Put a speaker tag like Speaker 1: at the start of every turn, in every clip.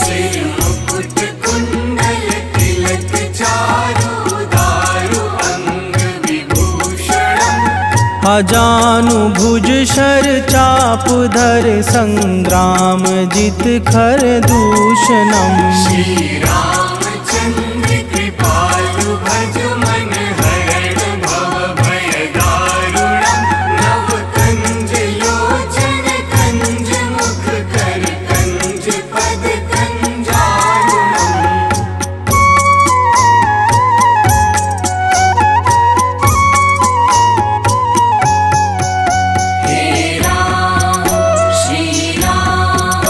Speaker 1: सिर मुकुट कुंडल तिलक चारु दारु अंग विभूषणम्
Speaker 2: अजानुभुज शर चाप धर संग्राम जित खर दूषणम
Speaker 1: श्री रामचंद्र कृपालु भज मन हरण भव भय दारुणम् नव कंज लोचन कंज मुख कर कंज पद कंजारुणम् हे राम श्री राम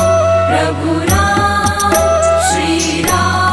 Speaker 1: प्रभु राम श्री राम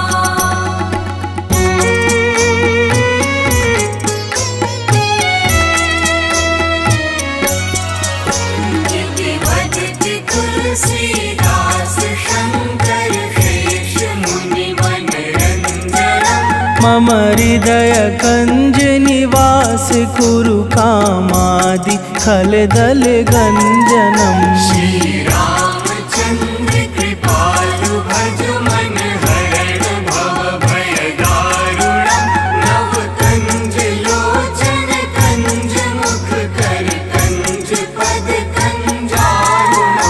Speaker 2: मम हृदय कंज निवास कुरु कामादि खलदल गंजनम।
Speaker 1: श्री रामचंद्र कृपालु भज मन हरण भव भय दारुणम। नव कंज लोचन कंज मुख कर कंज पद कंजारुणम।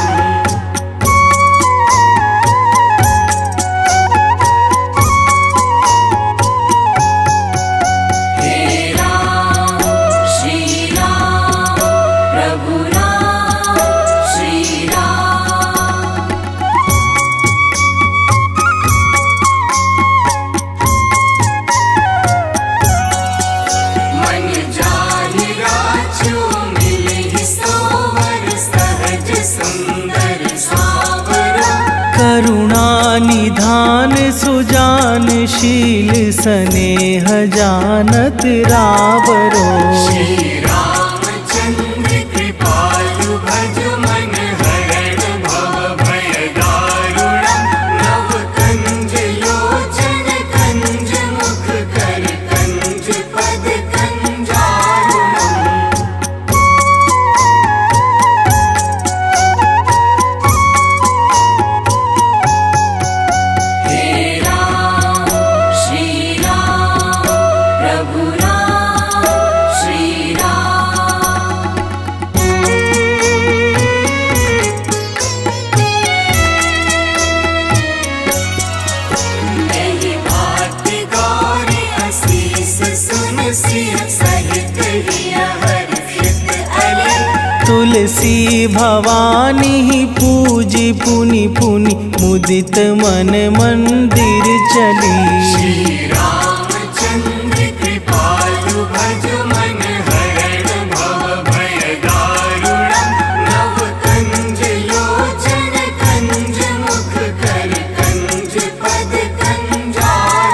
Speaker 1: हे राम श्री राम प्रभु राम श्री राम। मन जाहि राजो मिलहि सोवर सहज सुंदर सावरा।
Speaker 2: करुणा निधान सुजान शील स्नेह जानत रावरो।
Speaker 1: श्री रामचंद्र कृपालु भज मन हरण भव भय दारुणम। नव कंज लोचन कंज मुख कर कंज पद कंजारुणम। हे राम श्री राम प्रभु राम श्री राम। नहीं बात गौरी असीस सुन सिय सहित हिय हर्षित अले।
Speaker 2: तुलसी भवानी पूजी पुनि पुनि मुदित मन मंदिर चली।
Speaker 1: श्री रामचंद्र कृपालु भज मन हरण भव भय दारुणम। नव कंज लोचन कंज मुख कर कंज पद कंजारुणम।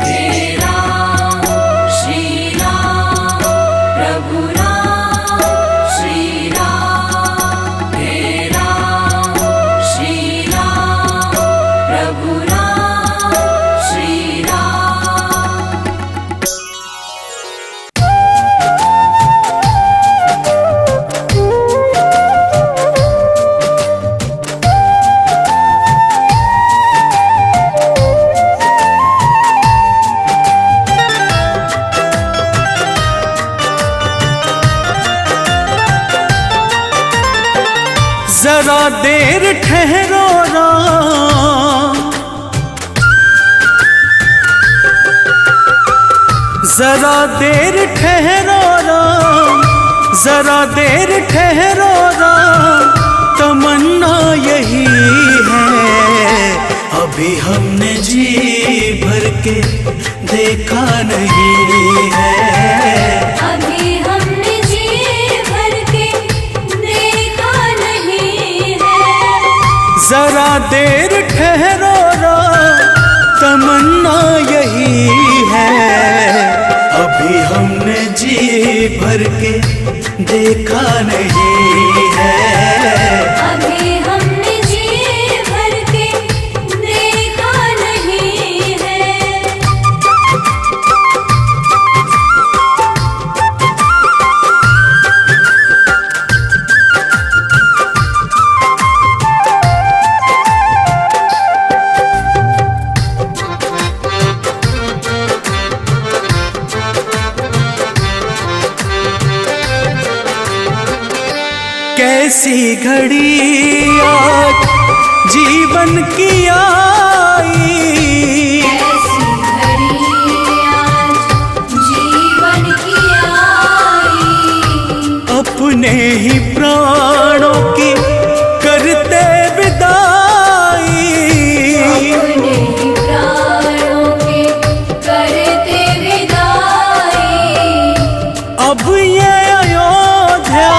Speaker 1: हे राम श्री राम प्रभु राम श्री राम। हे राम श्री राम प्रभु राम श्री राम।
Speaker 2: जरा देर ठहरो राम, जरा देर ठहरो राम, जरा देर ठहरो राम। तमन्ना यही है अभी हमने जी भर के देखा नहीं है।
Speaker 3: अभी हमने जी भर के देखा नहीं है।
Speaker 2: जरा देर ठहरो राम, तमन्ना यही है अभी हमने जी भर के देखा नहीं है।
Speaker 3: अभी हमने जी भर के देखा नहीं है।
Speaker 2: कैसी घड़ी आज जीवन की आई,
Speaker 3: ऐसी घड़ी आज जीवन की आई।
Speaker 2: अपने ही प्राणों की करते विदाई।
Speaker 3: अपने ही प्राणों की करते विदाई।
Speaker 2: अब ये अयोध्या,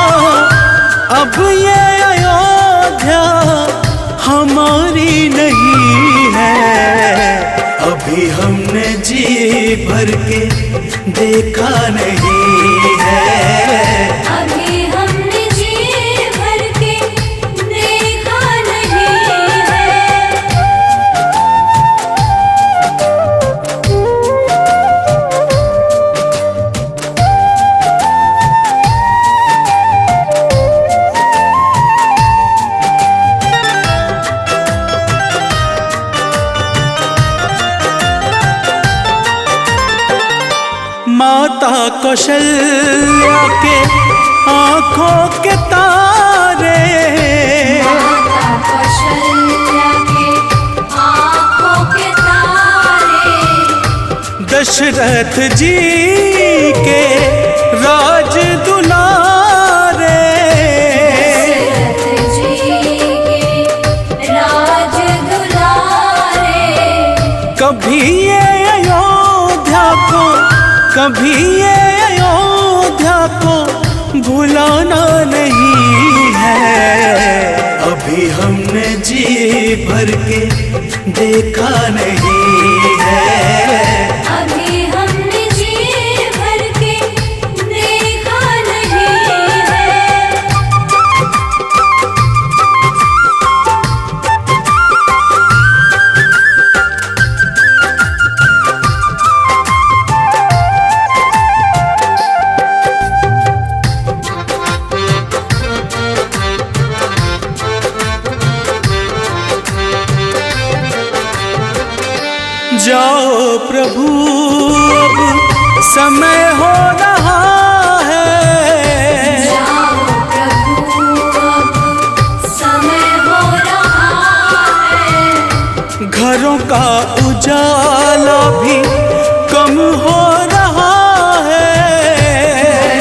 Speaker 2: अब ये अयोध्या हमारी नहीं है। अभी हमने जी भर के देखा नहीं है।
Speaker 3: अभी हमने जी भर
Speaker 2: कौशल्या के आंखों के तारे,
Speaker 3: माता कौशल्या के आँखों के तारे,
Speaker 2: दशरथ जी के राज दुलारे,
Speaker 3: दशरथ जी के राज दुलारे,
Speaker 2: कभी ये अयोध्या को, कभी ये अयोध्या को भुलाना नहीं है। अभी हमने जी भर के देखा नहीं है,
Speaker 3: अभी हमने जी भर के देखा नहीं है।
Speaker 2: जाओ प्रभु अब समय हो रहा है,
Speaker 3: जाओ प्रभु अब समय हो रहा है,
Speaker 2: घरों का उजाला भी कम हो रहा है,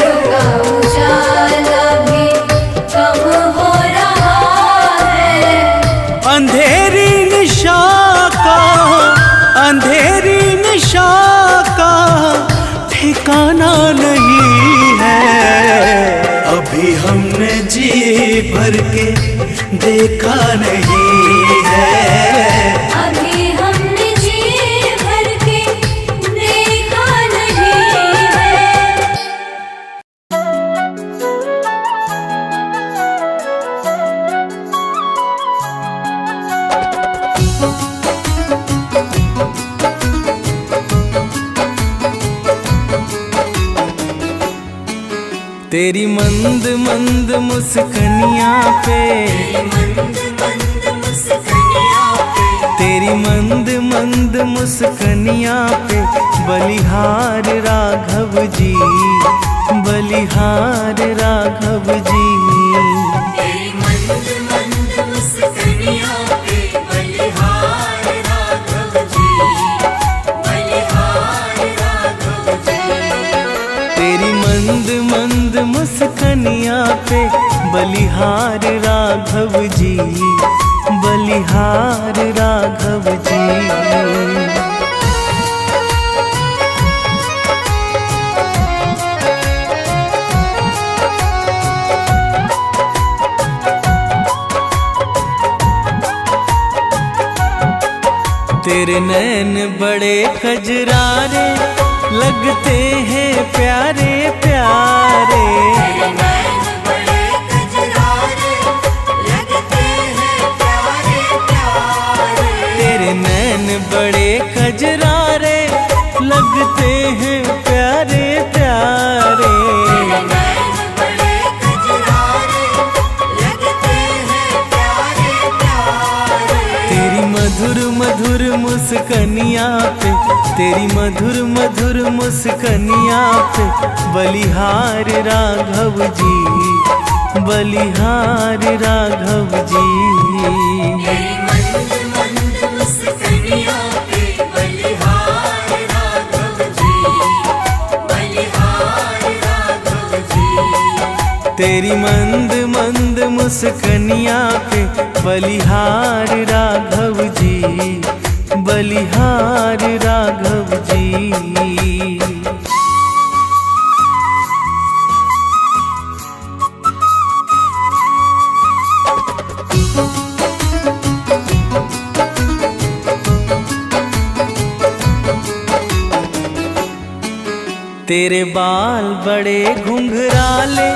Speaker 3: घरों का उजाला भी कम हो रहा है,
Speaker 2: अंधेरी निशा का, अंधेरी निशा का ठिकाना नहीं है। अभी हमने जी भर के देखा नहीं है,
Speaker 3: अभी हमने जी भर के देखा नहीं है।
Speaker 2: तेरी मंद मंद मुस्कनिया पे, तेरी मंद मंद मुस्कनिया पे बलिहार राघव जी, बलिहार राघव जी।
Speaker 1: तेरी मंद मंद मुस्कनिया पे बलिहार राघव जी, बलिहार राघव जी।
Speaker 2: तेरी मंद मंद मुस्कनिया पे बलिहार राघव जी, बलिहार राघव जी। तेरे नैन बड़े कजरारे लगते हैं प्यारे प्यारे,
Speaker 1: तेरे नैन बड़े कजरारे लगते हैं प्यारे प्यारे।
Speaker 2: तेरे नैन बड़े कजरारे लगते हैं प्यारे प्यारे।
Speaker 1: तेरे नैन बड़े कजरारे लगते हैं प्यारे प्यारे।
Speaker 2: तेरी मधुर मधुर मुस्कनिया पे, तेरी मधुर मधुर मुस्कनिया पे बलिहार राघव जी, बलिहार राघव जी।
Speaker 1: तेरी मंद मंद मुस्कनिया पे बलिहार राघव जी, बलिहार राघव जी।
Speaker 2: तेरी मंद मंद मुस्कनिया पे बलिहार राघव जी, बलिहार राघव जी। तेरे बाल बड़े घुंघराले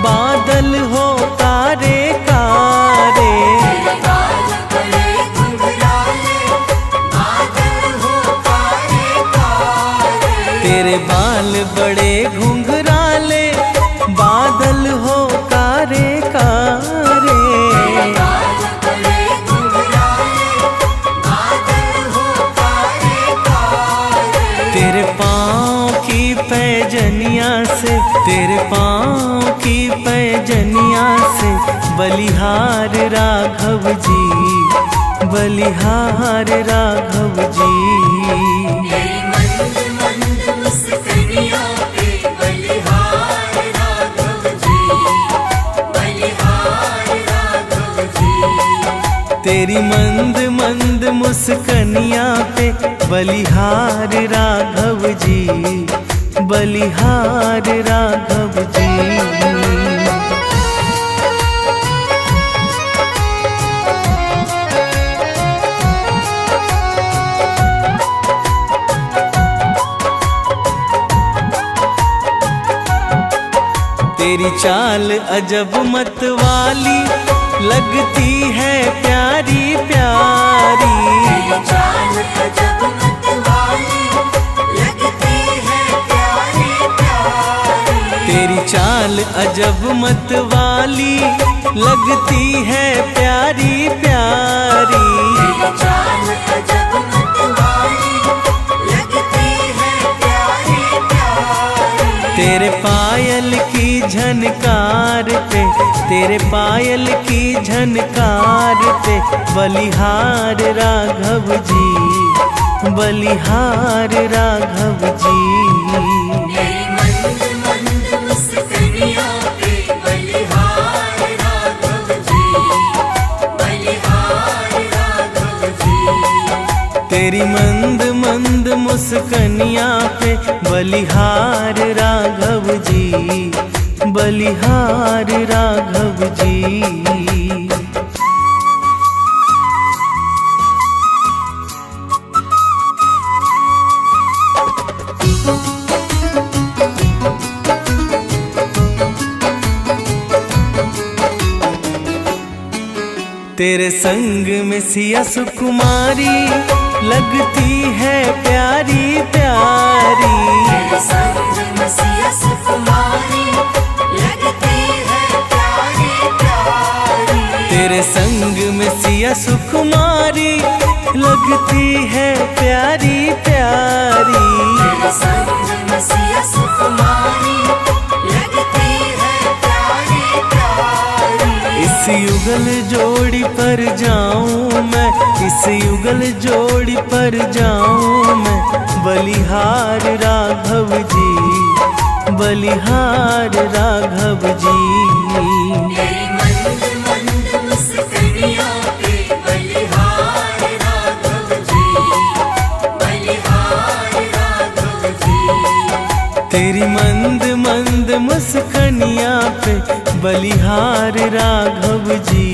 Speaker 2: बादल हो कारे कारे,
Speaker 1: तेरे बाल बड़े घुंघराले बादल हो कारे कारे।
Speaker 2: तेरे बाल बड़े घुंघराले बादल हो कारे कारे।
Speaker 1: तेरे बाल बड़े घुंघराले बादल हो कारे कारे।
Speaker 2: तेरे पाँव की पैजनिया पैजनिया से बलिहार राघव जी, बलिहार राघव जी।
Speaker 1: तेरी मंद मंद मुस्कानियों पे बलिहार राघव जी, बलिहार राघव जी।
Speaker 2: तेरी मंद मंद मुस्कनिया पे बलिहार राघव जी, बलिहार राघव जी। तेरी चाल अजब मत वाली लगती है प्यारी प्यारी।
Speaker 1: तेरी चाल अजब मत वाली लगती है प्यारी प्यारी।
Speaker 2: तेरी चाल अजब मत वाली लगती है प्यारी प्यारी।
Speaker 1: तेरी चाल अजब मत वाली लगती है प्यारी प्यारी।
Speaker 2: तेरे पायल की झनकार पे, तेरे पायल की झनकार पे बलिहार राघव जी, बलिहार राघव जी।
Speaker 1: तेरी मंद मंद मुस्कानियों पे बलिहार राघव जी, बलिहार राघव जी।
Speaker 2: तेरी मंद मंद मुस्कनिया पे बलिहार राघव जी, बलिहार राघव जी। तेरे संग में सिया सुकुमारी लगती है प्यारी प्यारी।
Speaker 1: तेरे संग में सिया सुकुमारी लगती है प्यारी प्यारी।
Speaker 2: तेरे संग में सिया सुकुमारी लगती है प्यारी प्यारी।
Speaker 1: तेरे संग में सिया सुकुमारी लगती है प्यारी प्यारी।
Speaker 2: इस युगल जोड़ी पर जाऊं मैं, इस युगल जोड़ी पर जाऊं मैं, बलिहार राघव जी, बलिहार राघव जी।
Speaker 1: तेरी मंद मंद मुस्कानियों पे बलिहार राघव जी, बलिहार राघव जी।
Speaker 2: तेरी मंद मंद मुस्कनिया पे बलिहार राघव जी,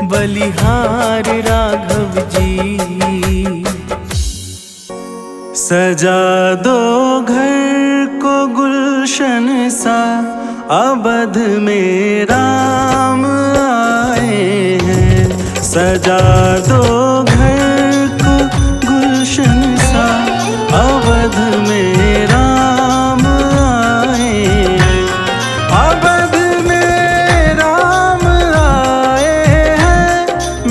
Speaker 2: बलिहार राघव जी। सजा दो घर को गुलशन सा, अवध में राम आए हैं। सजा दो घर को गुलशन सा, अवध में राम आए हैं। अवध में राम आए हैं,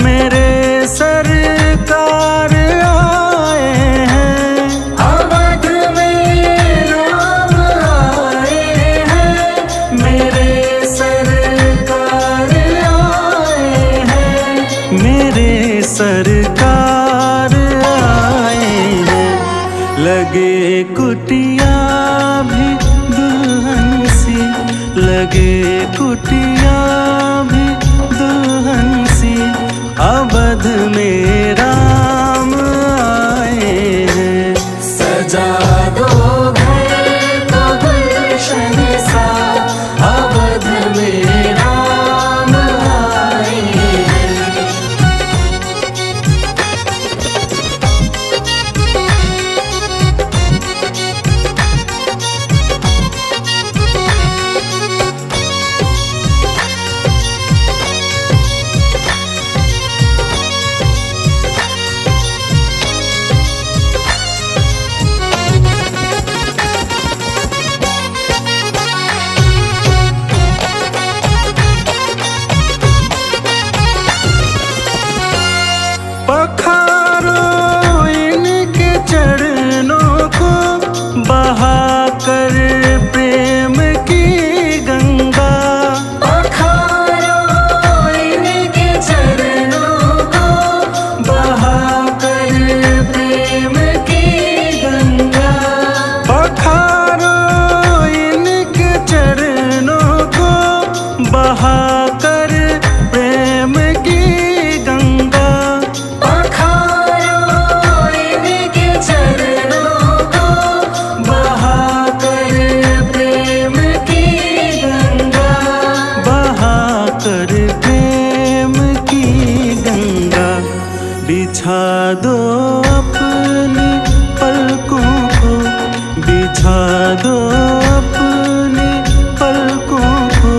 Speaker 2: मेरे सरकार आए हैं। अवध में राम आए हैं, मेरे सरकार आए हैं। मेरे सरकार आए हैं। लगे कुटिया भी दुल्हन सी, लगे कुटिया भी दुल्हन सी, अवध में राम आए हैं। सजा दो घर को गुलशन सा, अवध में राम आए हैं। बहाकर प्रेम की गंगा,
Speaker 1: पखारो इनके चरणों को,
Speaker 2: बहाकर
Speaker 1: प्रेम की गंगा,
Speaker 2: बहाकर प्रेम की गंगा। बिछा दो अपनी पलकों को, बिछा दो अपनी पलकों को,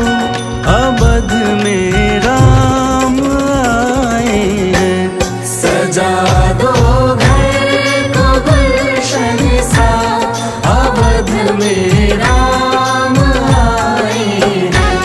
Speaker 2: अवध में राम आए हैं।
Speaker 1: सजा दो घर को गुलशन सा, अवध में राम आए हैं।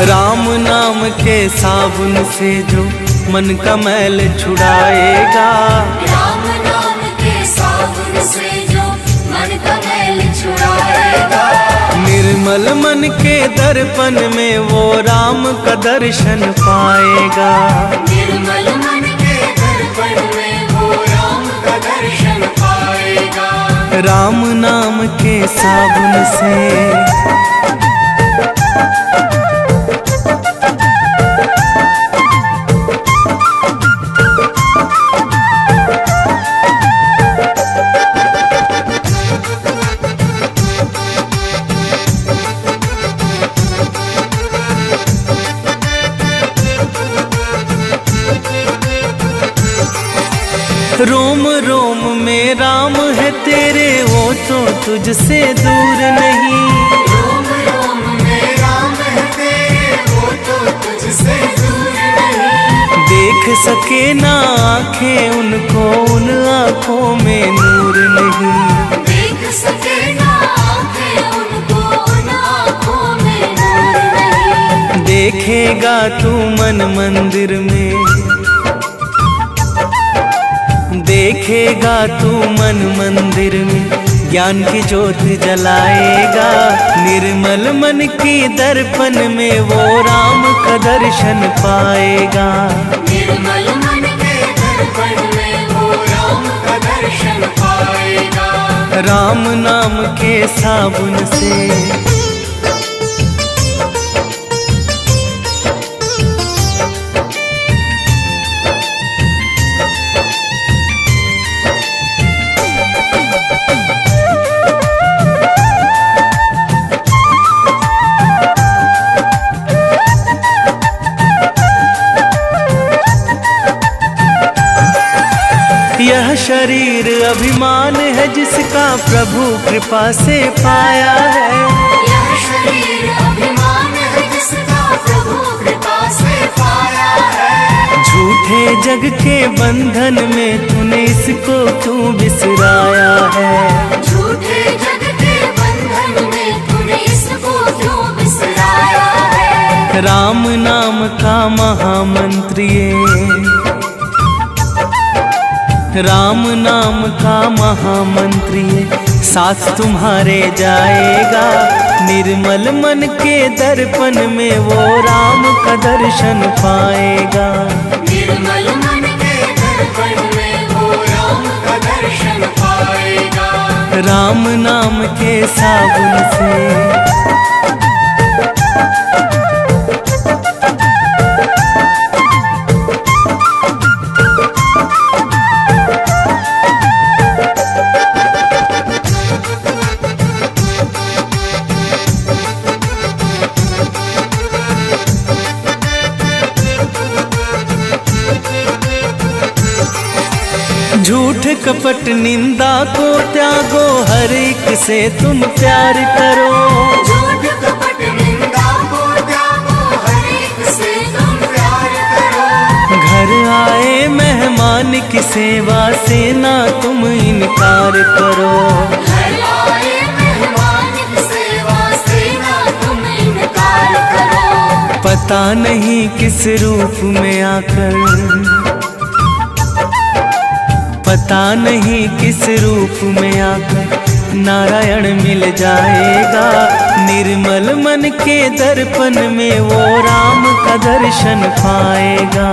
Speaker 2: राम नाम के साबुन से जो मन का मैल छुड़ाएगा,
Speaker 3: राम नाम के साबुन से जो मन का मैल छुड़ाएगा।
Speaker 2: निर्मल मन के दर्पण में वो राम का दर्शन पाएगा।
Speaker 3: निर्मल मन के दर्पण में वो राम का दर्शन पाएगा।
Speaker 2: राम नाम के साबुन से रोम रोम में राम है तेरे, वो तो तुझसे दूर नहीं।
Speaker 3: रोम रोम में राम है तेरे, वो तो तुझसे दूर नहीं।
Speaker 2: देख सके ना आँखें उनको, उन आँखों में नूर नहीं।
Speaker 3: देख सके ना आँखें उनको, उन आँखों में नूर नहीं।
Speaker 2: देखेगा तू मन मंदिर में, देखेगा तू मन मंदिर में, ज्ञान की ज्योत जलाएगा। निर्मल मन की दर्पण में वो राम का दर्शन पाएगा।
Speaker 3: निर्मल मन के दर्पण में वो राम का दर्शन पाएगा।
Speaker 2: राम नाम के साबुन से यह शरीर अभिमान है जिसका प्रभु कृपा से पाया है।
Speaker 3: यह शरीर अभिमान है जिसका प्रभु कृपा से पाया है।
Speaker 2: झूठे जग के बंधन में तूने इसको क्यों बिसराया है।
Speaker 3: झूठे जग के बंधन में तूने इसको क्यों बिसराया है।
Speaker 2: राम नाम का महामंत्र ये, राम नाम का महामंत्र ये साथ तुम्हारे जाएगा। निर्मल मन के दर्पण में वो राम का दर्शन पाएगा।
Speaker 3: निर्मल मन के दर्पण में वो राम का दर्शन पाएगा।
Speaker 2: राम नाम के साबुन से झूठ कपट निंदा को त्यागो, हर एक से तुम प्यार करो।
Speaker 3: झूठ कपट निंदा को त्यागो, हर एक से तुम प्यार करो।
Speaker 2: घर आए मेहमान की सेवा से ना तुम इनकार करो।
Speaker 3: घर आए मेहमान की सेवा से ना तुम इनकार करो।
Speaker 2: पता नहीं किस रूप में आकर, पता नहीं किस रूप में आकर नारायण मिल जाएगा। निर्मल मन के दर्पण में वो राम का दर्शन पाएगा।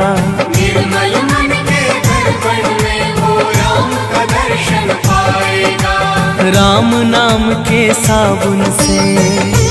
Speaker 3: निर्मल मन के दर्पण में वो राम का दर्शन पाएगा।
Speaker 2: राम नाम के साबुन से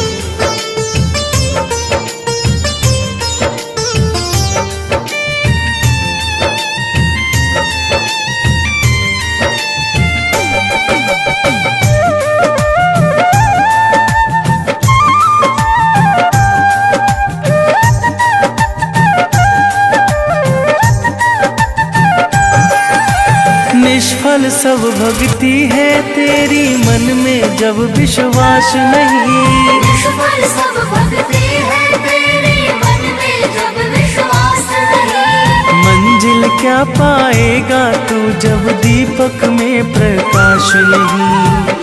Speaker 2: निष्फल सब भक्ति है तेरी, मन में जब विश्वास नहीं।
Speaker 3: निष्फल सब भक्ति है तेरी, मन में जब विश्वास नहीं।
Speaker 2: मंजिल क्या पाएगा तू जब दीपक में प्रकाश नहीं।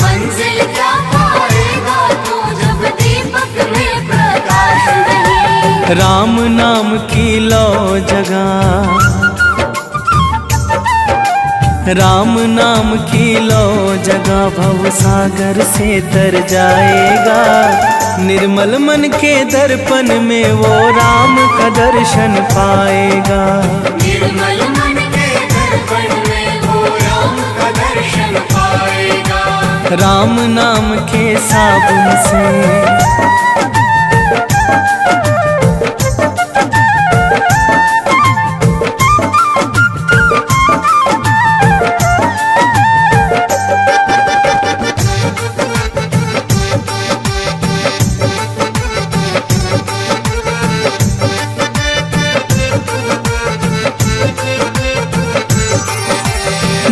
Speaker 3: मंजिल क्या पाएगा तू जब दीपक में प्रकाश नहीं।
Speaker 2: राम नाम की लो जगह, राम नाम की लो जगह भव सागर से तर जाएगा। निर्मल मन के दर्पण में वो राम का दर्शन पाएगा।
Speaker 3: निर्मल मन के दर्पण में वो राम का दर्शन पाएगा।
Speaker 2: राम नाम के साबुन से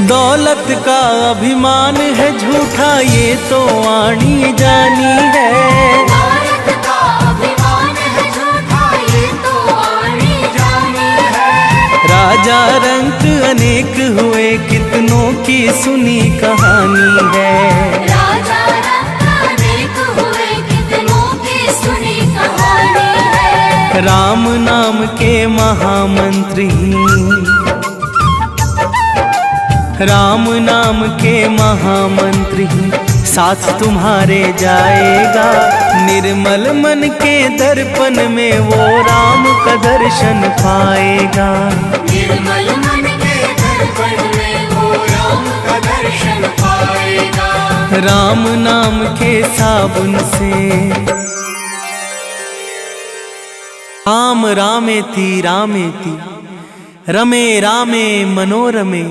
Speaker 2: दौलत का अभिमान है झूठा ये तो आनी जानी है।
Speaker 3: दौलत का अभिमान है झूठा ये तो आनी जानी है।
Speaker 2: राजा रंक अनेक हुए कितनों की सुनी कहानी है।
Speaker 3: राजा रंक अनेक हुए कितनों की सुनी कहानी है।
Speaker 2: राम नाम के महामंत्री, राम नाम के महामंत्री साथ तुम्हारे जाएगा। निर्मल मन के दर्पण में वो राम का दर्शन पाएगा।
Speaker 3: निर्मल मन के दर्पण में वो राम का दर्शन पाएगा।
Speaker 2: राम नाम के साबुन से राम रामेति रामेति रमे रामे मनोरमे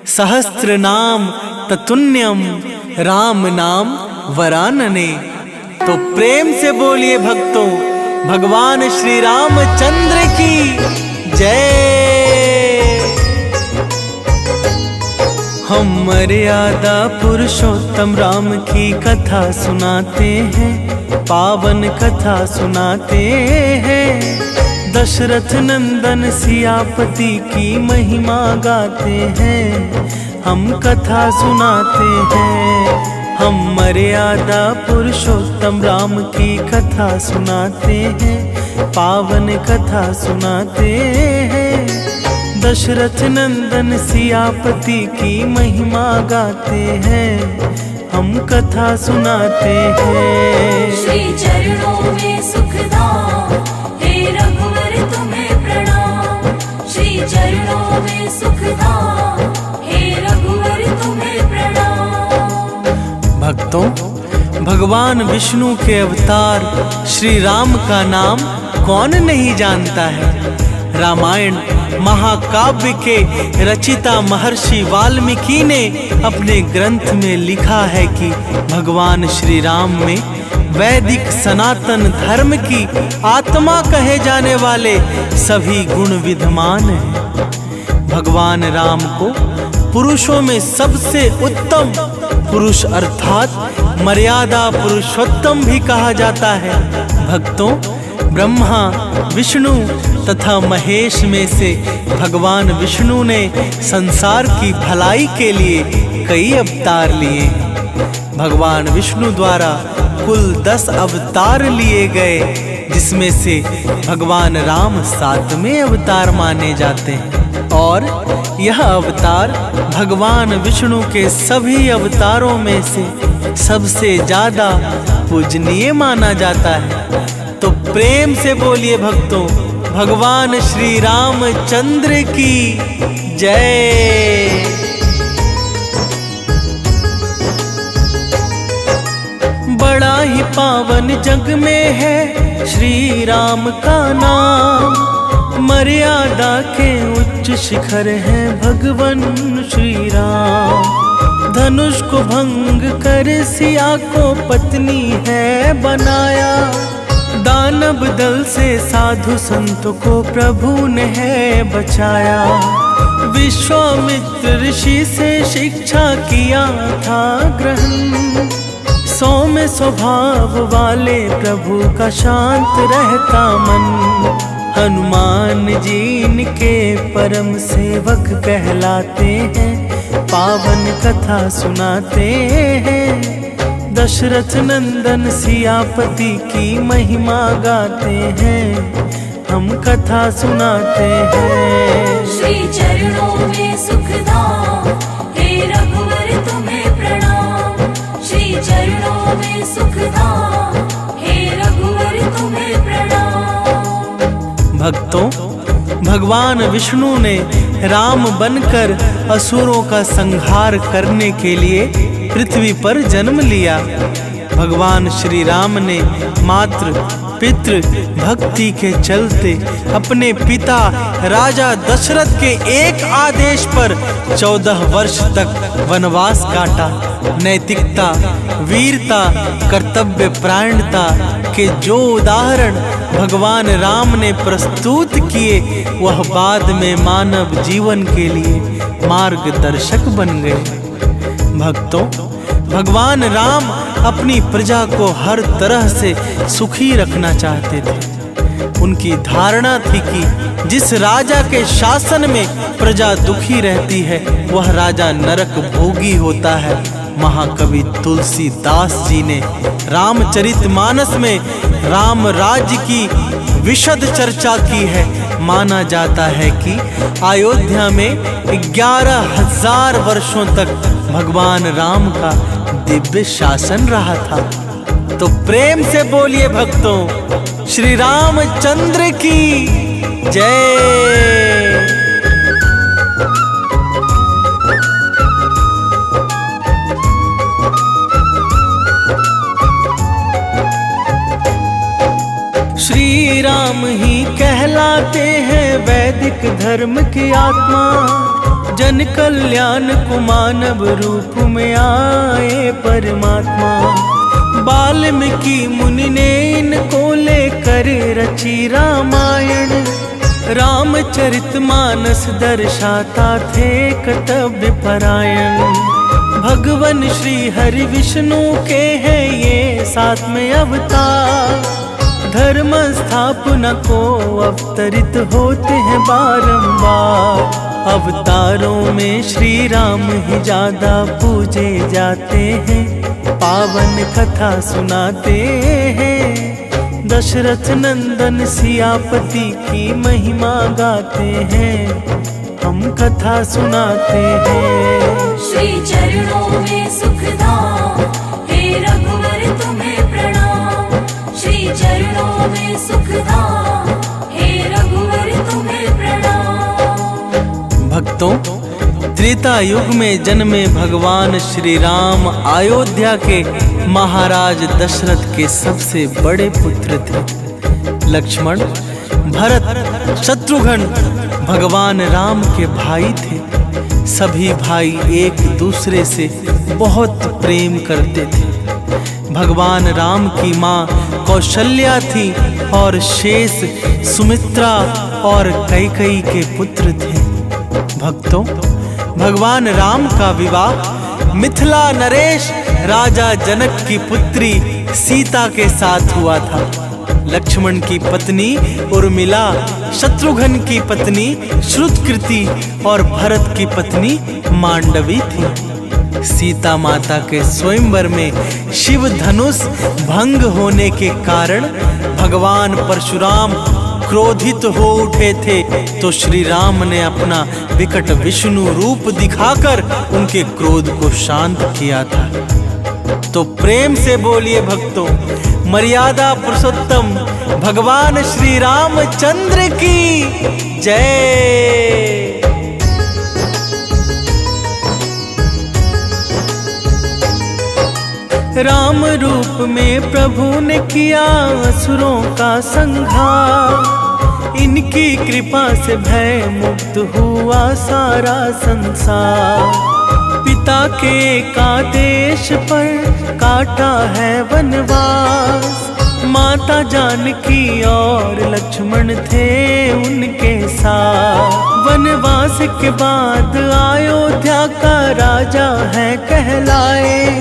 Speaker 2: सहस्त्र नाम ततुल्यम राम नाम वरानने। तो प्रेम से बोलिए भक्तों, भगवान श्री रामचंद्र की जय। हम मर्यादा पुरुषोत्तम राम की कथा सुनाते हैं, पावन कथा सुनाते हैं। दशरथ नंदन सियापति की महिमा गाते हैं, हम कथा सुनाते हैं। हम मर्यादा पुरुषोत्तम राम की कथा सुनाते हैं, पावन कथा सुनाते हैं। दशरथ नंदन सियापति की महिमा गाते हैं, हम कथा सुनाते हैं।
Speaker 3: श्री चरणों में सुखधाम हे रघुवर तुम्हें प्रणाम। श्री चरणों में सुखधाम हे रघुवर तुम्हें प्रणाम।
Speaker 2: भक्तों, भगवान विष्णु के अवतार श्री राम का नाम कौन नहीं जानता है। रामायण महाकाव्य के रचिता महर्षि वाल्मीकि ने अपने ग्रंथ में लिखा है कि भगवान श्री राम में वैदिक सनातन धर्म की आत्मा कहे जाने वाले सभी गुण विद्यमान हैं। भगवान राम को पुरुषों में सबसे उत्तम पुरुष अर्थात मर्यादा पुरुषोत्तम भी कहा जाता है। भक्तों, ब्रह्मा, विष्णु तथा महेश में से भगवान विष्णु ने संसार की भलाई के लिए कई अवतार लिए। भगवान विष्णु द्वारा कुल 10 अवतार लिए गए, जिसमें से भगवान राम 7वें अवतार माने जाते हैं। और यह अवतार भगवान विष्णु के सभी अवतारों में से सबसे ज्यादा पूजनीय माना जाता है। तो प्रेम से बोलिए भक्तों, भगवान श्री रामचंद्र की जय। बड़ा ही पावन जग में है श्री राम का नाम। मर्यादा के उच्च शिखर है भगवान श्री राम। धनुष को भंग कर सिया को पत्नी है बनाया। दानव दल से साधु संत को प्रभु ने है बचाया। विश्वामित्र ऋषि से शिक्षा किया था ग्रहण। सौम्य स्वभाव वाले प्रभु का शांत रहता मन। हनुमान जी इनके परम सेवक कहलाते हैं, पावन कथा सुनाते हैं। दशरथ नंदन सियापति की महिमा गाते हैं, हम कथा सुनाते हैं।
Speaker 1: श्री चरणों में सुखधाम, हे रघुवर तुम्हें प्रणाम। श्री चरणों में सुखधाम, हे रघुवर तुम्हें प्रणाम।
Speaker 2: भक्तों, भगवान विष्णु ने राम बनकर असुरों का संहार करने के लिए पृथ्वी पर जन्म लिया। भगवान श्री राम ने मात्र पितृ भक्ति के चलते अपने पिता राजा दशरथ के एक आदेश पर 14 वर्ष तक वनवास काटा। नैतिकता, वीरता, कर्तव्य परायणता के जो उदाहरण भगवान राम ने प्रस्तुत किए, वह बाद में मानव जीवन के लिए मार्गदर्शक बन गए। भक्तों, भगवान राम अपनी प्रजा को हर तरह से सुखी रखना चाहते थे। उनकी धारणा थी कि जिस राजा के शासन में प्रजा दुखी रहती है, वह राजा नरक भोगी होता है। महाकवि तुलसीदास जी ने रामचरितमानस में राम राज्य की विशद चर्चा की है। माना जाता है कि अयोध्या में 11,000 वर्षों तक भगवान राम का दिव्य शासन रहा था। तो प्रेम से बोलिए भक्तों, श्री रामचंद्र की जय। श्री राम ही कहलाते हैं वैदिक धर्म की आत्मा। जन कल्याण को मानव रूप में आए परमात्मा। वाल्मीकि मुनि ने इनको लेकर रची रामायण। रामचरितमानस दर्शाता थे कर्तव्य परायण। भगवान श्री हरि विष्णु के हैं ये 7वें अवतार। धर्म स्थापना को अवतरित होते हैं बारंबार। अवतारों में श्री राम ही ज्यादा पूजे जाते हैं। पावन कथा सुनाते हैं। दशरथ नंदन सियापति की महिमा गाते हैं, हम कथा सुनाते हैं।
Speaker 1: श्री चरणों में सुखधाम, हे रघुवर तुम्हें प्रणाम। श्री चरणों में सुखधाम, हे रघुवर तुम्हें प्रणाम।
Speaker 2: भक्तों, त्रेता युग में जन्मे भगवान श्री राम अयोध्या के महाराज दशरथ के सबसे बड़े पुत्र थे। लक्ष्मण, भरत, शत्रुघ्न भगवान राम के भाई थे। सभी भाई एक दूसरे से बहुत प्रेम करते थे। भगवान राम की माँ कौशल्या थी और शेष सुमित्रा और कैकेयी के पुत्र थे। भक्तों, भगवान राम का विवाह मिथिला नरेश राजा जनक की पुत्री सीता के साथ हुआ था। लक्ष्मण की पत्नी उर्मिला, शत्रुघ्न की पत्नी श्रुतकृति और भरत की पत्नी मांडवी थी। सीता माता के स्वयंवर में शिव धनुष भंग होने के कारण भगवान परशुराम क्रोधित हो उठे थे, तो श्री राम ने अपना विकट विष्णु रूप दिखाकर उनके क्रोध को शांत किया था। तो प्रेम से बोलिए भक्तों, मर्यादा पुरुषोत्तम भगवान श्री रामचंद्र की जय। राम रूप में प्रभु ने किया असुरों का संहार। इनकी कृपा से भय मुक्त हुआ सारा संसार। पिता के आदेश पर काटा है वनवास। माता जानकी और लक्ष्मण थे उनके साथ। वनवास के बाद अयोध्या का राजा है कहलाए।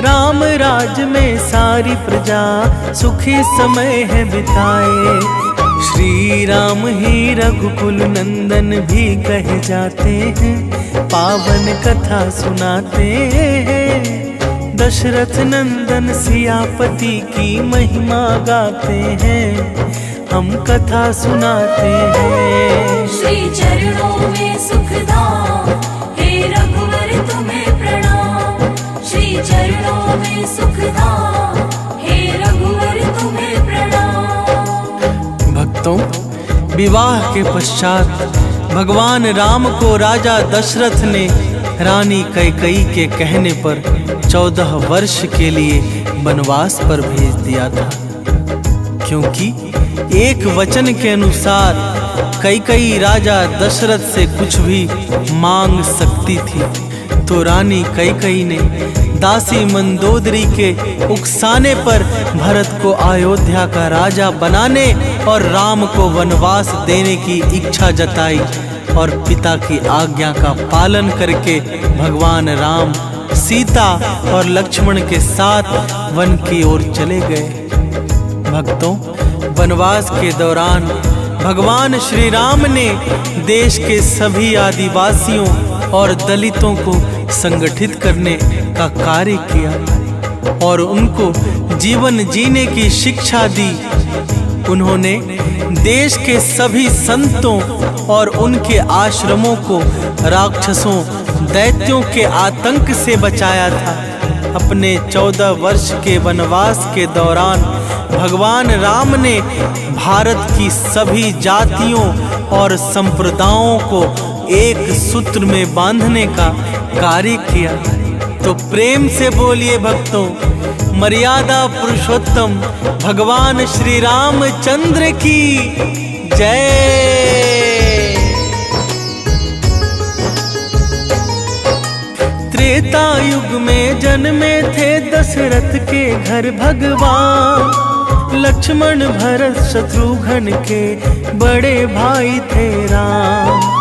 Speaker 2: राम राज में सारी प्रजा सुखी समय है बिताए। श्री राम ही रघुकुल नंदन भी कहे जाते हैं। पावन कथा सुनाते हैं, दशरथ नंदन सियापति की महिमा गाते हैं, हम कथा सुनाते हैं।
Speaker 1: श्री चरणों में सुखधाम, हे रघुवर तुम्हें प्रणाम। श्री चरणों में सुखधाम, हे रघुवर तुम्हें प्रणाम।
Speaker 2: भक्तों, विवाह के पश्चात भगवान राम को राजा दशरथ ने रानी कैकेयी के कहने पर 14 वर्ष के लिए वनवास पर भेज दिया था, क्योंकि एक वचन के अनुसार कैकेयी राजा दशरथ से कुछ भी मांग सकती थी। तो रानी कैकेयी ने दासी मंदोदरी के उकसाने पर भरत को अयोध्या का राजा बनाने और राम को वनवास देने की इच्छा जताई और पिता की आज्ञा का पालन करके भगवान राम सीता और लक्ष्मण के साथ वन की ओर चले गए। भक्तों, वनवास के दौरान भगवान श्री राम ने देश के सभी आदिवासियों और दलितों को संगठित करने का कार्य किया और उनको जीवन जीने की शिक्षा दी। उन्होंने देश के सभी संतों और उनके आश्रमों को राक्षसों दैत्यों के आतंक से बचाया था। अपने 14 वर्ष के वनवास के दौरान भगवान राम ने भारत की सभी जातियों और संप्रदायों को एक सूत्र में बांधने का कार्य किया। तो प्रेम से बोलिए भक्तों, मर्यादा पुरुषोत्तम भगवान श्री रामचंद्र की जय। त्रेता युग में जन्मे थे दशरथ के घर भगवान, लक्ष्मण भरत शत्रुघ्न के बड़े भाई थे राम।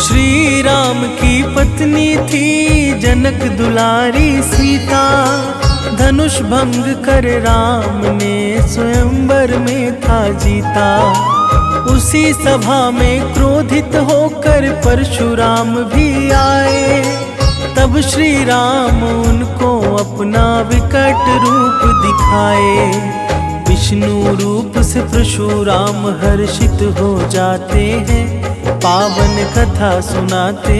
Speaker 2: श्री राम की पत्नी थी जनक दुलारी सीता, धनुष भंग कर राम ने स्वयंवर में था जीता। उसी सभा में क्रोधित होकर परशुराम भी आए, तब श्री राम उनको अपना विकट रूप दिखाए। विष्णु रूप से परशुराम हर्षित हो जाते हैं, पावन कथा सुनाते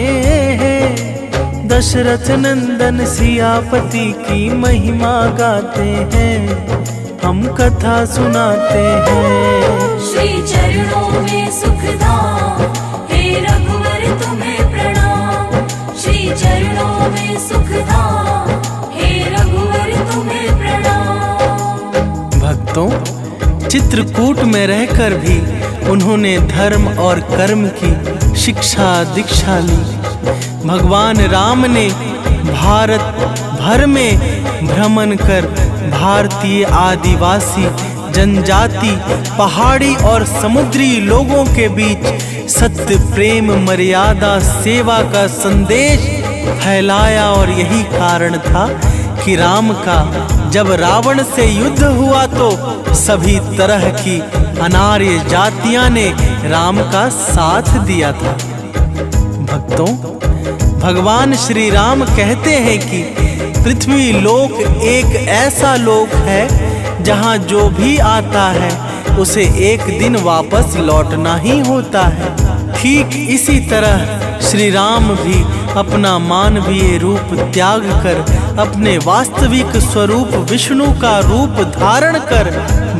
Speaker 2: हैं। दशरथ नंदन सियापति की महिमा गाते हैं, हम कथा सुनाते हैं।
Speaker 1: श्री चरणों में सुखधाम, हे रघुवर तुम्हें प्रणाम। श्री चरणों में सुखधाम, हे रघुवर तुम्हें प्रणाम।
Speaker 2: भक्तों, चित्रकूट में रहकर भी उन्होंने धर्म और कर्म की शिक्षा दीक्षा ली। भगवान राम ने भारत भर में भ्रमण कर भारतीय आदिवासी जनजाति, पहाड़ी और समुद्री लोगों के बीच सत्य, प्रेम, मर्यादा, सेवा का संदेश फैलाया। और यही कारण था कि राम का जब रावण से युद्ध हुआ तो सभी तरह की अनार्य जातियां ने राम का साथ दिया था। भक्तों, भगवान श्री राम कहते हैं कि पृथ्वी लोक एक ऐसा लोक है जहां जो भी आता है उसे एक दिन वापस लौटना ही होता है। ठीक इसी तरह श्री राम भी अपना मानवीय रूप त्याग कर अपने वास्तविक स्वरूप विष्णु का रूप धारण कर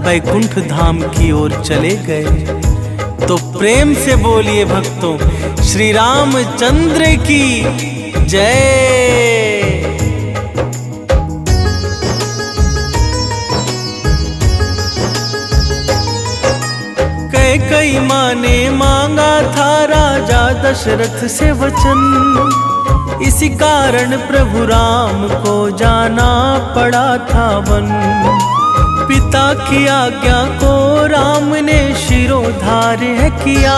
Speaker 2: वैकुंठ धाम की ओर चले गए। तो प्रेम से बोलिए भक्तों, श्री रामचंद्र की जय। कैकेयी माँ ने मांगा था राजा दशरथ से वचन, इसी कारण प्रभु राम को जाना पड़ा था वन। पिता की आज्ञा को राम ने शिरोधार्य किया,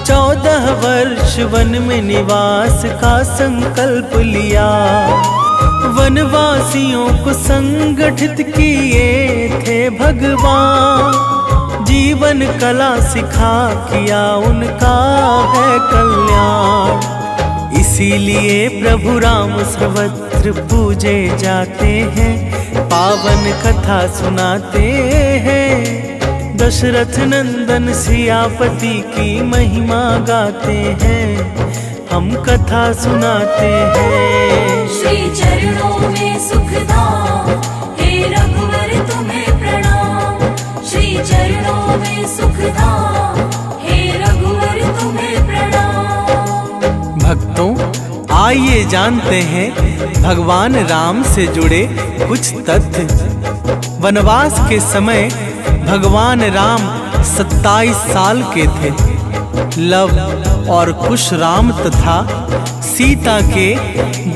Speaker 2: 14 वर्ष वन में निवास का संकल्प लिया। वनवासियों को संगठित किए थे भगवान, जीवन कला सिखा किया उनका है कल्याण। इस इसीलिए प्रभु राम सर्वत्र पूजे जाते हैं, पावन कथा सुनाते हैं। दशरथ नंदन सियापति की महिमा गाते हैं, हम कथा सुनाते हैं।
Speaker 1: श्री चरणों में सुखधाम, हे रघुवर तुम्हें प्रणाम। श्री चरणों में सुखधाम, हे रघुवर तुम्हें प्रणाम।
Speaker 2: भक्तों, आइए जानते हैं भगवान राम से जुड़े कुछ तथ्य। वनवास के समय भगवान राम 27 साल के थे। लव और कुश राम तथा सीता के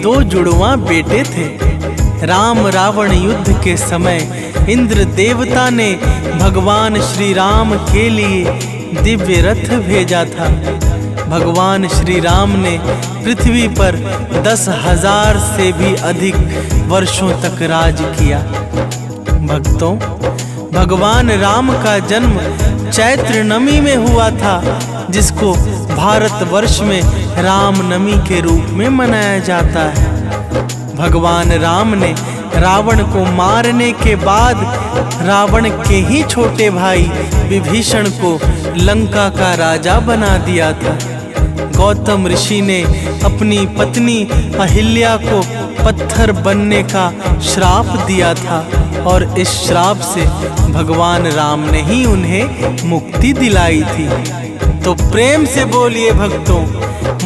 Speaker 2: 2 जुड़वा बेटे थे। राम रावण युद्ध के समय इंद्र देवता ने भगवान श्री राम के लिए दिव्य रथ भेजा था। भगवान श्री राम ने पृथ्वी पर 10,000 से भी अधिक वर्षों तक राज किया। भक्तों, भगवान राम का जन्म चैत्र नमी में हुआ था, जिसको भारतवर्ष में रामनवमी के रूप में मनाया जाता है। भगवान राम ने रावण को मारने के बाद रावण के ही छोटे भाई विभीषण को लंका का राजा बना दिया था। गौतम ऋषि ने अपनी पत्नी अहिल्या को पत्थर बनने का श्राप दिया था और इस श्राप से भगवान राम ने ही उन्हें मुक्ति दिलाई थी। तो प्रेम से बोलिए भक्तों,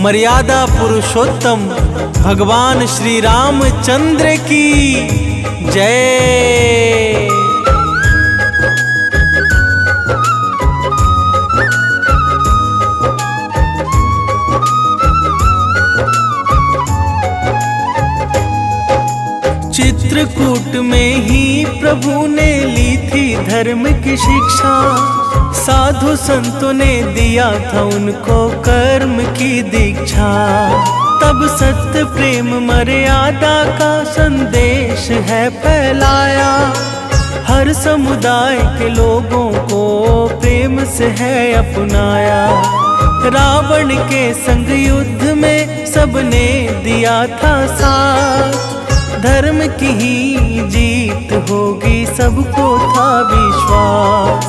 Speaker 2: मर्यादा पुरुषोत्तम भगवान श्री रामचंद्र की जय। चित्रकूट में ही प्रभु ने ली थी धर्म की शिक्षा। साधु संतों ने दिया था उनको कर्म की दीक्षा। तब सत्य प्रेम मर्यादा का संदेश है फैलाया। हर समुदाय के लोगों को प्रेम से है अपनाया। रावण के संग युद्ध में सबने दिया था साथ। धर्म की ही जीत होगी सबको था विश्वास।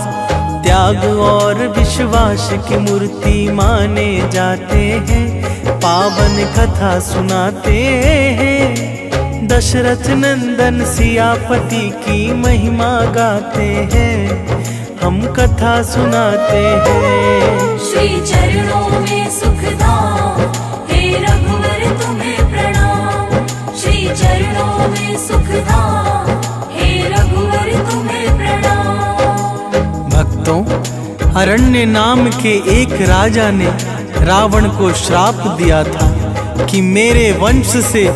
Speaker 2: त्याग और विश्वास की मूर्ति माने जाते हैं, पावन कथा सुनाते हैं। दशरथ नंदन सियापति की महिमा गाते हैं, हम कथा सुनाते हैं।
Speaker 1: श्री चरणों में सुखधाम, हे रघुवर तुम्हें प्रणाम। श्री चरणों में सुखधाम, हे रघुवर तुम्हें प्रणाम।
Speaker 2: भक्तों, अरण्य नाम के एक राजा ने रावण को श्राप दिया था कि मेरे वंश से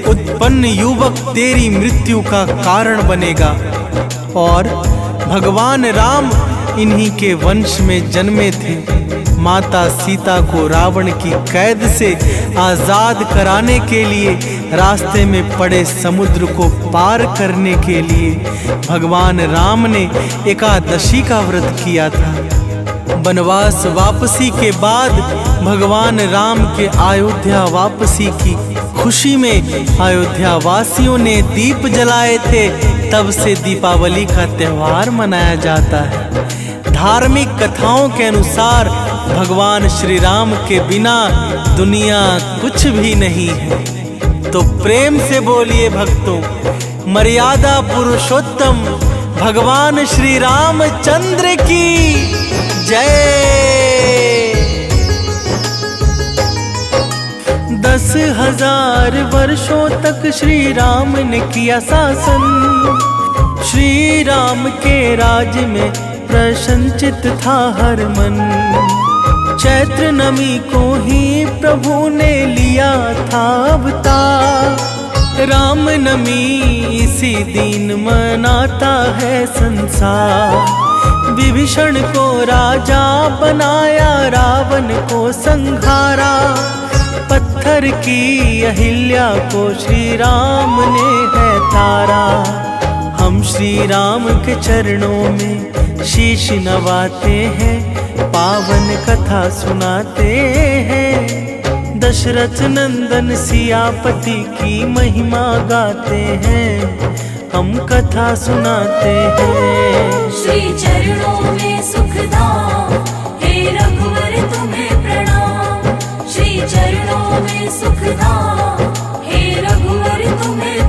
Speaker 2: उत्पन्न युवक तेरी मृत्यु का कारण बनेगा। और भगवान राम इन्हीं के वंश में जन्मे थे। माता सीता को रावण की कैद से आजाद कराने के लिए रास्ते में पड़े समुद्र को पार करने के लिए भगवान राम ने एकादशी का व्रत किया था। वनवास वापसी के बाद भगवान राम के अयोध्या वापसी की खुशी में अयोध्या वासियों ने दीप जलाए थे। तब से दीपावली का त्योहार मनाया जाता है। धार्मिक कथाओं के अनुसार भगवान श्री राम के बिना दुनिया कुछ भी नहीं है। तो प्रेम से बोलिए भक्तों, मर्यादा पुरुषोत्तम भगवान श्री रामचंद्र की जय। 10,000 वर्षों तक श्री राम ने किया शासन। श्री राम के राज में प्रसन्नचित था हर मन। चैत्र नमी को ही प्रभु ने लिया था अवतार। राम नमी इसी दिन मनाता है संसार। विभीषण को राजा बनाया, रावण को संहारा। पत्थर की अहिल्या को श्री राम ने है तारा। हम श्री राम के चरणों में शीश नवाते हैं, पावन कथा सुनाते हैं। दशरथ नंदन सियापति की महिमा गाते हैं, हम कथा सुनाते हैं।
Speaker 1: श्री चरणों में सुखधाम, हे रघुवर तुम्हें प्रणाम। श्री चरणों में सुखधाम, हे रघुवर तुम्हें